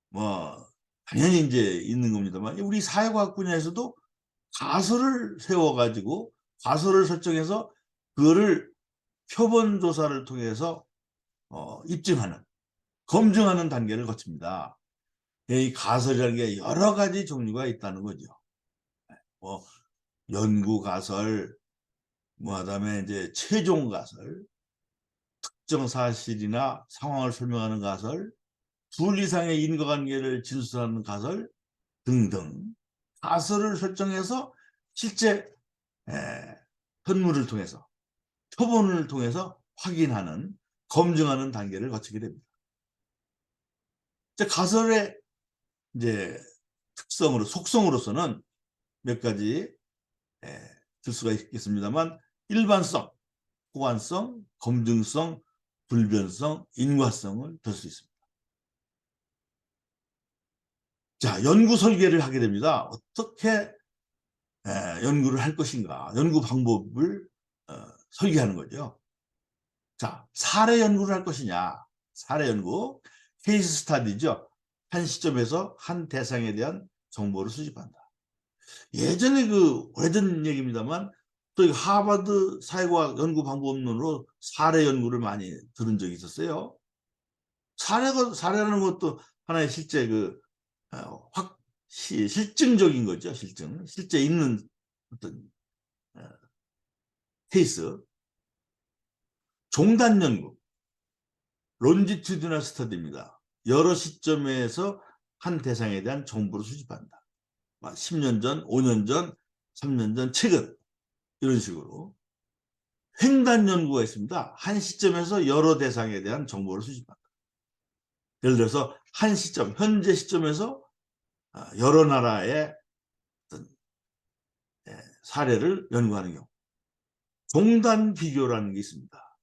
뭐 당연히 이제 있는 겁니다만 우리 사회과학 분야에서도 가설을 세워가지고 가설을 설정해서 그거를 표본 조사를 통해서 입증하는 검증하는 단계를 거칩니다. 이 가설이라는 게 여러 가지 종류가 있다는 거죠. 뭐 연구 가설, 뭐 그다음에 이제 최종 가설, 특정 사실이나 상황을 설명하는 가설, 둘 이상의 인과관계를 진술하는 가설 등등 가설을 설정해서 실제 현물을 통해서 표본을 통해서 확인하는 검증하는 단계를 거치게 됩니다. 가설의 이제 특성으로 속성으로서는 몇 가지 들 수가 있겠습니다만 일반성, 호환성, 검증성, 불변성, 인과성을 들 수 있습니다. 자, 연구 설계를 하게 됩니다. 어떻게 연구를 할 것인가, 연구 방법을 설계하는 거죠. 자, 사례 연구를 할 것이냐, 사례 연구, 케이스 스타디죠. 한 시점에서 한 대상에 대한 정보를 수집한다. 예전에 그 오래전 얘기입니다만 또 하버드 사회과학 연구 방법론으로 사례 연구를 많이 들은 적이 있었어요. 사례라는 것도 하나의 실제 그 실증적인 거죠. 실제 있는 어떤 케이스. 종단 연구, 론지튜디널 스터디입니다. 여러 시점에서 한 대상에 대한 정보를 수집한다. 10년 전, 5년 전, 3년 전, 최근 이런 식으로. 횡단 연구가 있습니다. 한 시점에서 여러 대상에 대한 정보를 수집한다. 예를 들어서 한 시점, 현재 시점에서 여러 나라의 어떤 사례를 연구하는 경우. 종단 비교라는 게 있습니다.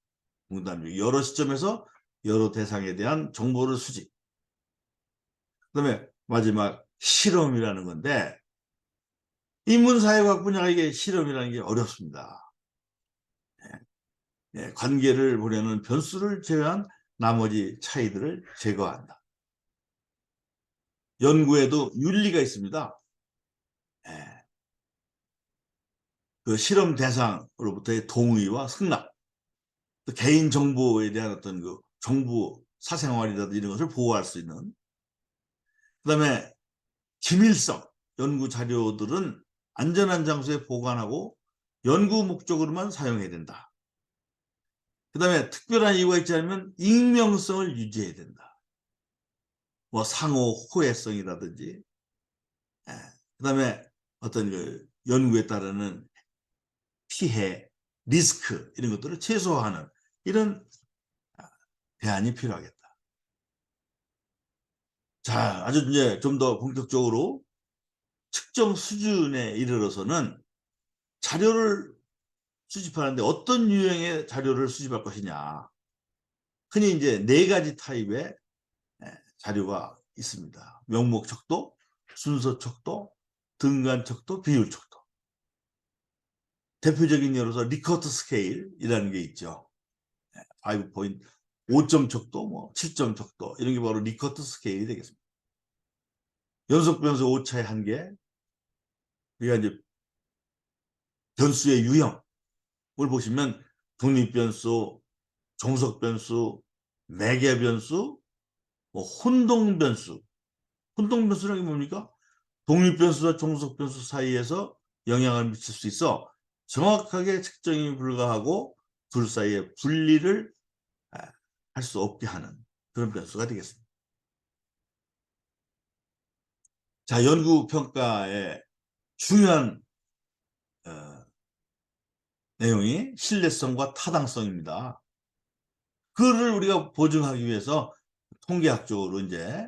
종단 비교. 여러 시점에서 여러 대상에 대한 정보를 수집. 그다음에 마지막 실험이라는 건데 인문사회과학 분야가 이게 실험이라는 게 어렵습니다. 관계를 보려는 변수를 제외한 나머지 차이들을 제거한다. 연구에도 윤리가 있습니다. 그 실험 대상으로부터의 동의와 승낙, 또 개인 정보에 대한 어떤 그 정보 사생활이라든지 이런 것을 보호할 수 있는. 그다음에 기밀성, 연구 자료들은 안전한 장소에 보관하고 연구 목적으로만 사용해야 된다. 그다음에 특별한 이유가 있지 않으면 익명성을 유지해야 된다. 뭐 상호 호혜성이라든지, 그다음에 어떤 그 연구에 따르는 피해, 리스크 이런 것들을 최소화하는 이런 대안이 필요하겠다. 자, 아주 이제 좀 더 본격적으로 측정 수준에 이르러서는 자료를 수집하는데 어떤 유형의 자료를 수집할 것이냐. 흔히 이제 4가지 타입의 자료가 있습니다. 명목 척도, 순서 척도, 등간 척도, 비율 척도. 대표적인 예로서 리커트 스케일이라는 게 있죠. 5점 척도, 뭐 7점 척도 이런 게 바로 리커트 스케일이 되겠습니다. 연속 변수 오차의 한계, 우리가 이제 변수의 유형을 보시면 독립 변수, 종속 변수, 매개 변수, 뭐 혼동 변수. 혼동 변수라는 게 뭡니까? 독립 변수와 종속 변수 사이에서 영향을 미칠 수 있어 정확하게 측정이 불가하고 둘 사이의 분리를 할 수 없게 하는 그런 변수가 되겠습니다. 자, 연구 평가의 중요한 내용이 신뢰성과 타당성입니다. 그거를 우리가 보증하기 위해서 통계학적으로 이제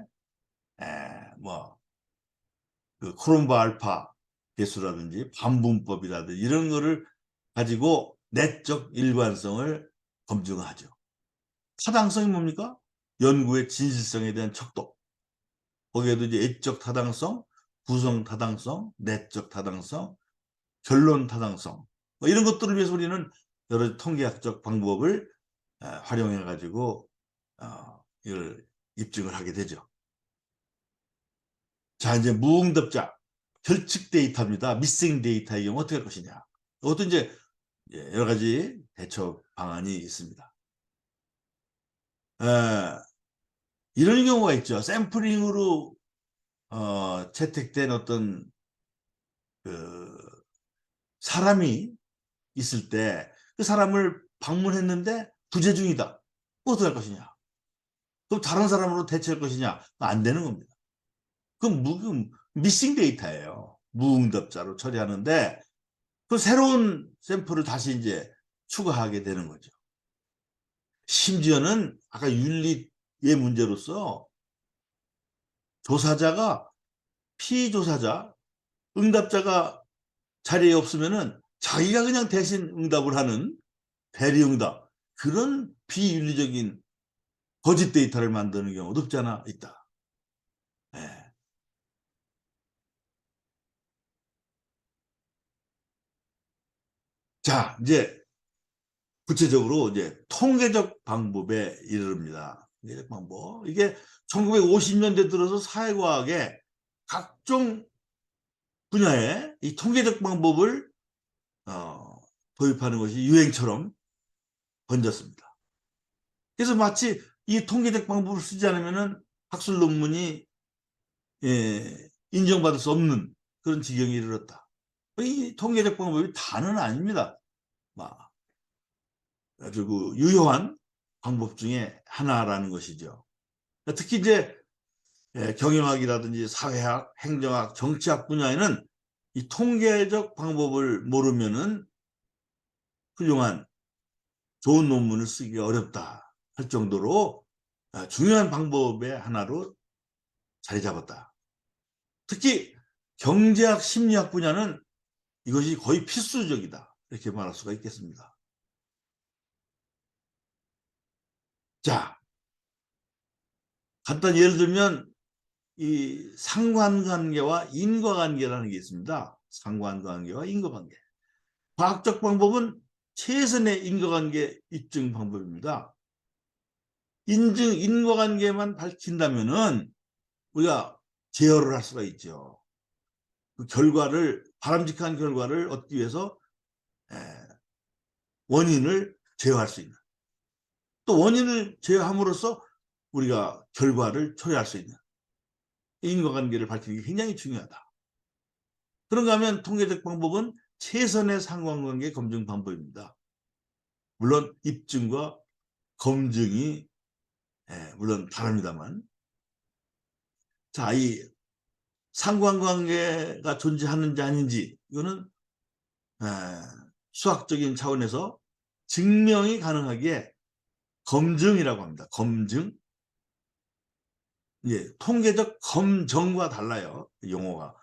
그 크롬바 알파 개수라든지 반분법이라든지 이런 거를 가지고 내적 일관성을 검증하죠. 타당성이 뭡니까? 연구의 진실성에 대한 척도. 거기에도 이제 애적 타당성, 구성 타당성, 내적 타당성, 결론 타당성 뭐 이런 것들을 위해서 우리는 여러 통계학적 방법을 활용해 가지고 이걸 입증을 하게 되죠. 자, 이제 무응답자 결측 데이터입니다. 미싱 데이터의 경우 어떻게 할 것이냐. 이것도 이제 여러 가지 대처 방안이 있습니다. 이런 경우가 있죠. 샘플링으로 채택된 어떤 그 사람이 있을 때 그 사람을 방문했는데 부재 중이다. 어떻게 할 것이냐. 그럼 다른 사람으로 대체할 것이냐. 안 되는 겁니다. 그럼 미싱 데이터예요. 무응답자로 처리하는데 그 새로운 샘플을 다시 이제 추가하게 되는 거죠. 심지어는 아까 윤리의 문제로서 조사자가 피조사자, 응답자가 자리에 없으면은 자기가 그냥 대신 응답을 하는 대리응답, 그런 비윤리적인 거짓 데이터를 만드는 경우도 없지 않아 있다. 예. 자, 이제 구체적으로 이제 통계적 방법에 이르릅니다. 통계적 방법. 이게 1950년대 들어서 사회과학에 각종 분야에 이 통계적 방법을 도입하는 것이 유행처럼 번졌습니다. 그래서 마치 이 통계적 방법을 쓰지 않으면은 학술 논문이 인정받을 수 없는 그런 지경에 이르렀다. 이 통계적 방법이 다는 아닙니다. 아주 그 유효한 방법 중에 하나라는 것이죠. 특히 이제 경영학이라든지 사회학, 행정학, 정치학 분야에는 이 통계적 방법을 모르면은 훌륭한 좋은 논문을 쓰기가 어렵다 할 정도로 중요한 방법의 하나로 자리 잡았다. 특히 경제학, 심리학 분야는 이것이 거의 필수적이다. 이렇게 말할 수가 있겠습니다. 자, 간단히 예를 들면 이 상관관계와 인과관계라는 게 있습니다. 상관관계와 인과관계. 과학적 방법은 최선의 인과관계 입증 방법입니다. 인과관계만 밝힌다면은 우리가 제어를 할 수가 있죠. 그 결과를, 바람직한 결과를 얻기 위해서 원인을 제어할 수 있는, 또 원인을 제어함으로써 우리가 결과를 초래할 수 있는 인과관계를 밝히는 게 굉장히 중요하다. 그런가 하면 통계적 방법은 최선의 상관관계 검증 방법입니다. 물론 입증과 검증이 물론 다릅니다만, 자, 이 상관관계가 존재하는지 아닌지 이거는 수학적인 차원에서 증명이 가능하기에 검증이라고 합니다. 검증. 예, 통계적 검정과 달라요. 용어가.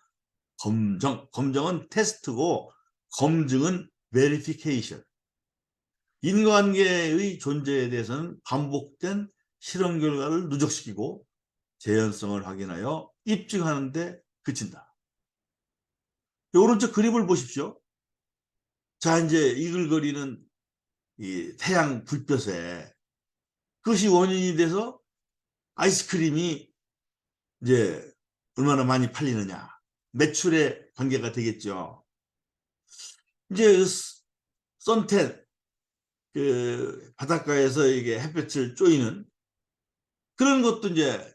검정은 테스트고 검증은 verification. 인과관계의 존재에 대해서는 반복된 실험 결과를 누적시키고 재현성을 확인하여 입증하는 데 그친다. 오른쪽 그림을 보십시오. 자, 이제 이글거리는 이 태양 불볕에 그것이 원인이 돼서 아이스크림이 이제 얼마나 많이 팔리느냐. 매출의 관계가 되겠죠. 이제 선탠, 그 바닷가에서 이게 햇볕을 쬐이는 그런 것도 이제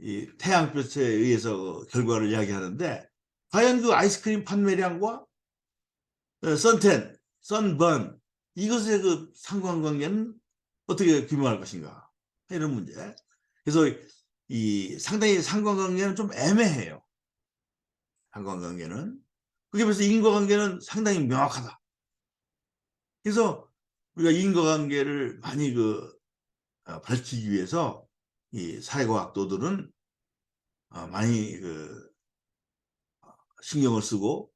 이 태양볕에 의해서 결과를 이야기하는데, 과연 그 아이스크림 판매량과 선텐, 선번, 이것의 그 상관관계는 어떻게 규명할 것인가, 이런 문제. 그래서 이 상당히 상관관계는 좀 애매해요. 상관관계는. 그게 벌써 인과관계는 상당히 명확하다. 그래서 우리가 인과관계를 많이 밝히기 위해서 이 사회과학도들은 많이 신경을 쓰고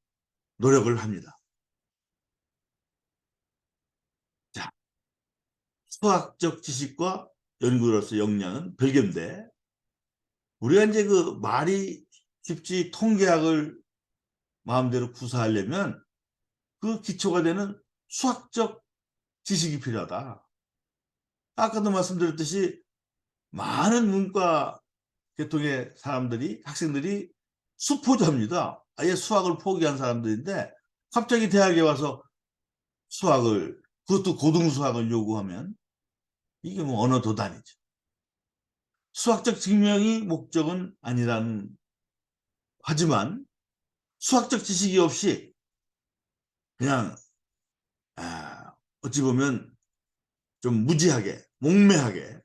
노력을 합니다. 자, 수학적 지식과 연구로서 역량은 별개인데, 우리가 이제 그 말이 쉽지 통계학을 마음대로 구사하려면 그 기초가 되는 수학적 지식이 필요하다. 아까도 말씀드렸듯이 많은 문과 계통의 사람들이, 학생들이 수포자입니다. 아예 수학을 포기한 사람들인데 갑자기 대학에 와서 수학을, 그것도 고등수학을 요구하면 이게 뭐 언어 도단이죠. 수학적 증명이 목적은 아니라는, 하지만 수학적 지식이 없이 그냥 어찌 보면 좀 무지하게, 목매하게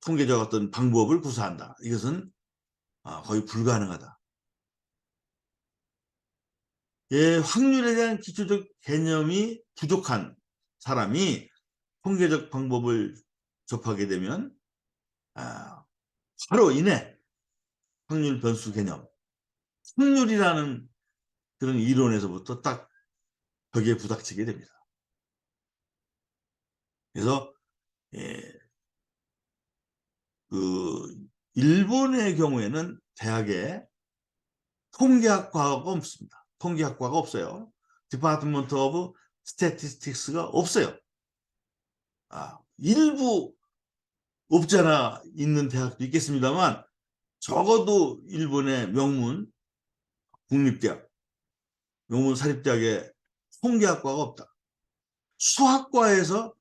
통계적 어떤 방법을 구사한다. 이것은 거의 불가능하다. 확률에 대한 기초적 개념이 부족한 사람이 통계적 방법을 접하게 되면 바로 이내 확률 변수 개념, 확률이라는 그런 이론에서부터 딱 벽에 부닥치게 됩니다. 그래서 그 일본의 경우에는 대학에 통계학과가 없습니다. 통계학과가 없어요. Department of Statistics가 없어요. 일부 없지 않아 있는 대학도 있겠습니다만 적어도 일본의 명문 국립대학, 명문 사립대학에 통계학과가 없다. 수학과에서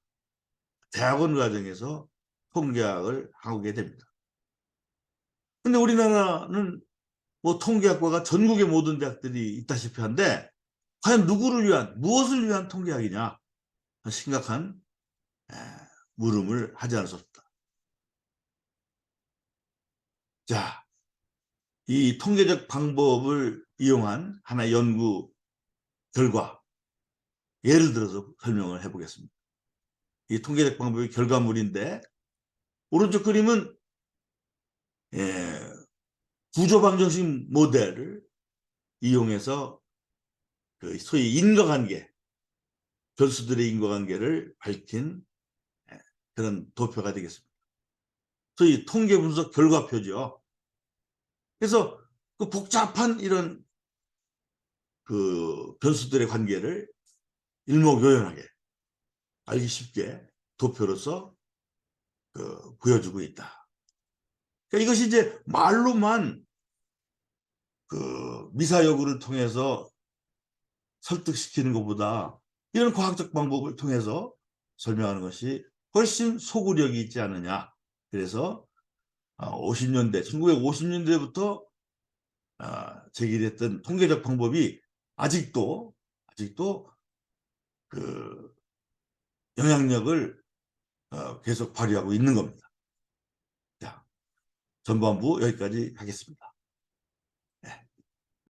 대학원 과정에서 통계학을 하게 됩니다. 근데 우리나라는 뭐 통계학과가 전국의 모든 대학들이 있다시피 한데 과연 누구를 위한, 무엇을 위한 통계학이냐, 심각한 물음을 하지 않을 수 없다. 자, 이 통계적 방법을 이용한 하나의 연구 결과, 예를 들어서 설명을 해보겠습니다. 이 통계적 방법의 결과물인데 오른쪽 그림은 구조방정식 모델을 이용해서 그 소위 인과관계, 변수들의 인과관계를 밝힌 그런 도표가 되겠습니다. 소위 통계 분석 결과표죠. 그래서 그 복잡한 이런 그 변수들의 관계를 일목요연하게 알기 쉽게 도표로서 보여주고 있다. 그러니까 이것이 이제 말로만 그 미사여구를 통해서 설득시키는 것보다 이런 과학적 방법을 통해서 설명하는 것이 훨씬 소구력이 있지 않느냐. 그래서 50년대, 1950년대부터 제기됐던 통계적 방법이 아직도 그 영향력을 계속 발휘하고 있는 겁니다. 자, 전반부 여기까지 하겠습니다.